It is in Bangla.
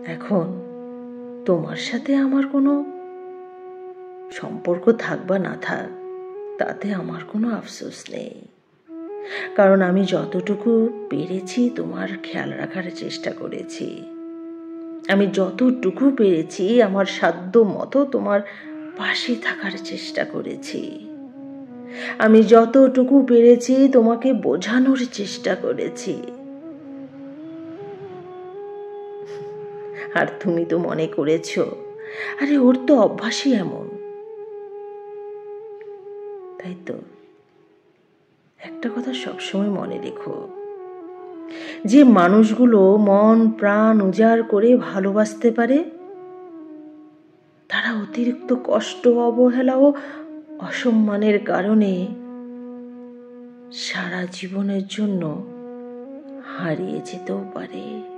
এখন তোমার সাথে আমার কোনো সম্পর্ক থাক বা না থাক, তাতে আমার কোনো আফসোস নেই। কারণ আমি যতটুকু পেরেছি তোমার খেয়াল রাখার চেষ্টা করেছি। আমি যতটুকু পেরেছি আমার সাধ্য মতো তোমার পাশে থাকার চেষ্টা করেছি। আমি যতটুকু পেরেছি তোমাকে বোঝানোর চেষ্টা করেছি। আর তুমি তো মনে করেছো আরে ওর তো অভ্যাসই এমন। তাই তো একটা কথা সবসময় মনে রেখো, যে মানুষগুলো মন প্রাণ উজাড় করে ভালোবাসতে পারে, তারা অতিরিক্ত কষ্ট, অবহেলা ও অসম্মানের কারণে সারা জীবনের জন্য হারিয়ে যেতেও পারে।